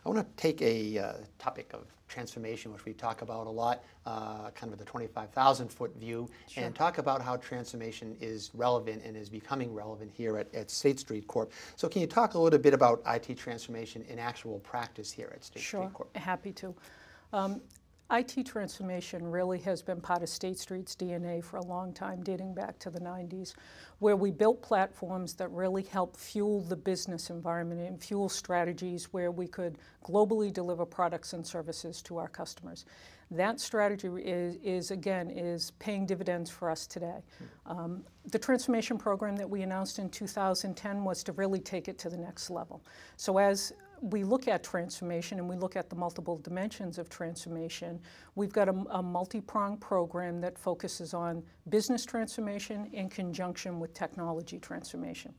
I want to take a topic of transformation, which we talk about a lot, kind of the 25,000-foot view, Sure. and talk about how transformation is relevant and is becoming relevant here at State Street Corp. So can you talk a little bit about IT transformation in actual practice here at State Street Corp? Sure, happy to. IT transformation really has been part of State Street's DNA for a long time, dating back to the 90s, where we built platforms that really help fuel the business environment and fuel strategies where we could globally deliver products and services to our customers. That strategy is paying dividends for us today. The transformation program that we announced in 2010 was to really take it to the next level. So as we look at transformation and we look at the multiple dimensions of transformation, we've got a multi-pronged program that focuses on business transformation in conjunction with technology transformation.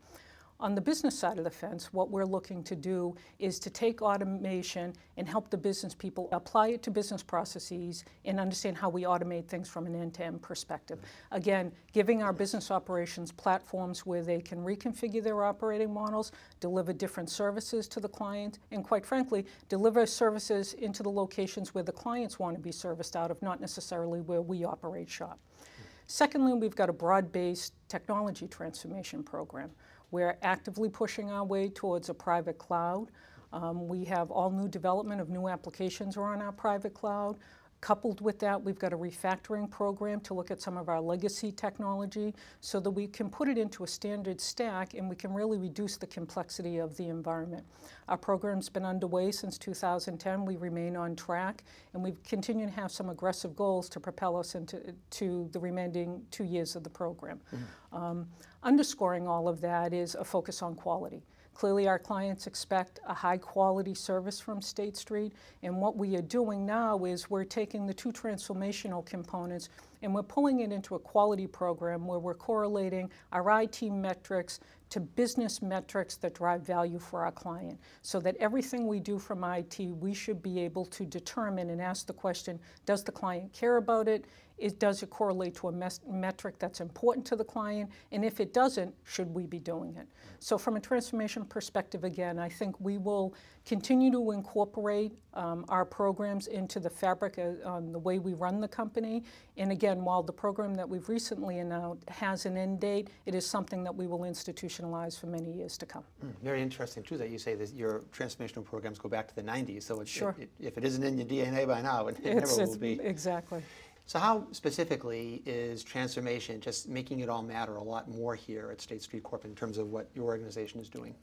On the business side of the fence, what we're looking to do is to take automation and help the business people apply it to business processes and understand how we automate things from an end-to-end perspective. Again, giving our business operations platforms where they can reconfigure their operating models, deliver different services to the client, and quite frankly, deliver services into the locations where the clients want to be serviced out of, not necessarily where we operate shop. Secondly, we've got a broad-based technology transformation program. We're actively pushing our way towards a private cloud. We have all new development of new applications are on our private cloud. Coupled with that, we've got a refactoring program to look at some of our legacy technology so that we can put it into a standard stack and we can really reduce the complexity of the environment. Our program's been underway since 2010. We remain on track, and we continue to have some aggressive goals to propel us into the remaining 2 years of the program. Underscoring all of that is a focus on quality. Clearly, our clients expect a high-quality service from State Street, and what we are doing now is we're taking the two transformational components and we're pulling it into a quality program where we're correlating our IT metrics to business metrics that drive value for our client, so that everything we do from IT, we should be able to determine and ask the question, does the client care about it? Does it correlate to a metric that's important to the client? And if it doesn't, should we be doing it? So from a transformation perspective, again, I think we will continue to incorporate our programs into the fabric on the way we run the company. And again, while the program that we've recently announced has an end date, it is something that we will institutionalize for many years to come. Very interesting, too, that you say that your transformational programs go back to the 90s. So Sure. If it isn't in your DNA by now, it never will be. Exactly. So how specifically is transformation just making it all matter a lot more here at State Street Corp in terms of what your organization is doing?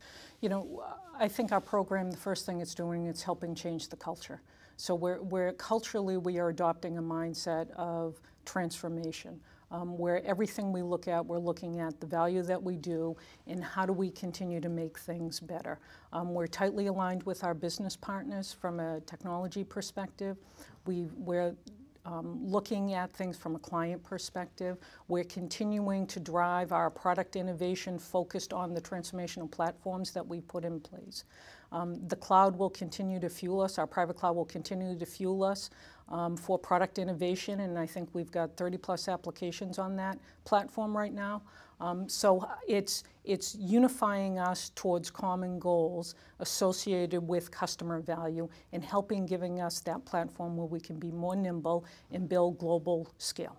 You know, I think our program, the first thing it's doing, it's helping change the culture. So we're culturally, we are adopting a mindset of transformation, where everything we look at, we're looking at the value that we do and how do we continue to make things better. We're tightly aligned with our business partners from a technology perspective. We're looking at things from a client perspective. We're continuing to drive our product innovation focused on the transformational platforms that we put in place. The cloud will continue to fuel us. Our private cloud will continue to fuel us for product innovation, and I think we've got 30+ applications on that platform right now. So it's unifying us towards common goals associated with customer value and giving us that platform where we can be more nimble and build global scale.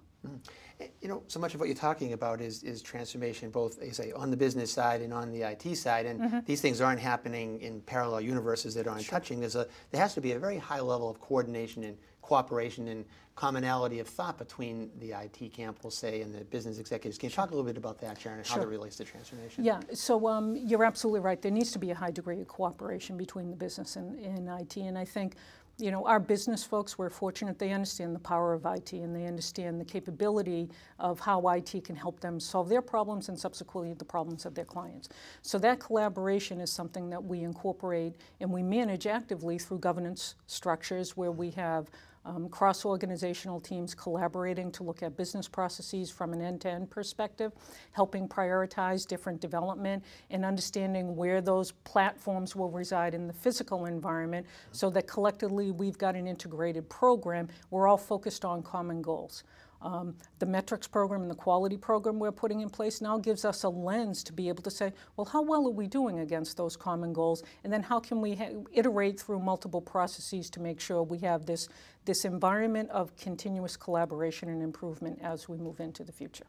You know, so much of what you're talking about is transformation, both, you say, on the business side and on the IT side, and these things aren't happening in parallel universes that aren't touching. There has to be a very high level of coordination and cooperation and commonality of thought between the IT camp, we'll say, and the business executives. Can you talk a little bit about that, Sharon, and how that relates to transformation? Yeah, so you're absolutely right. There needs to be a high degree of cooperation between the business and IT, and I think, you know, our business folks, we're fortunate they understand the power of IT and they understand the capability of how IT can help them solve their problems and subsequently the problems of their clients. So that collaboration is something that we incorporate and we manage actively through governance structures where we have cross-organizational teams collaborating to look at business processes from an end-to-end perspective, helping prioritize different development and understanding where those platforms will reside in the physical environment so that collectively we've got an integrated program. We're all focused on common goals. The metrics program and the quality program we're putting in place now gives us a lens to be able to say, well, how well are we doing against those common goals? And then how can we iterate through multiple processes to make sure we have this environment of continuous collaboration and improvement as we move into the future?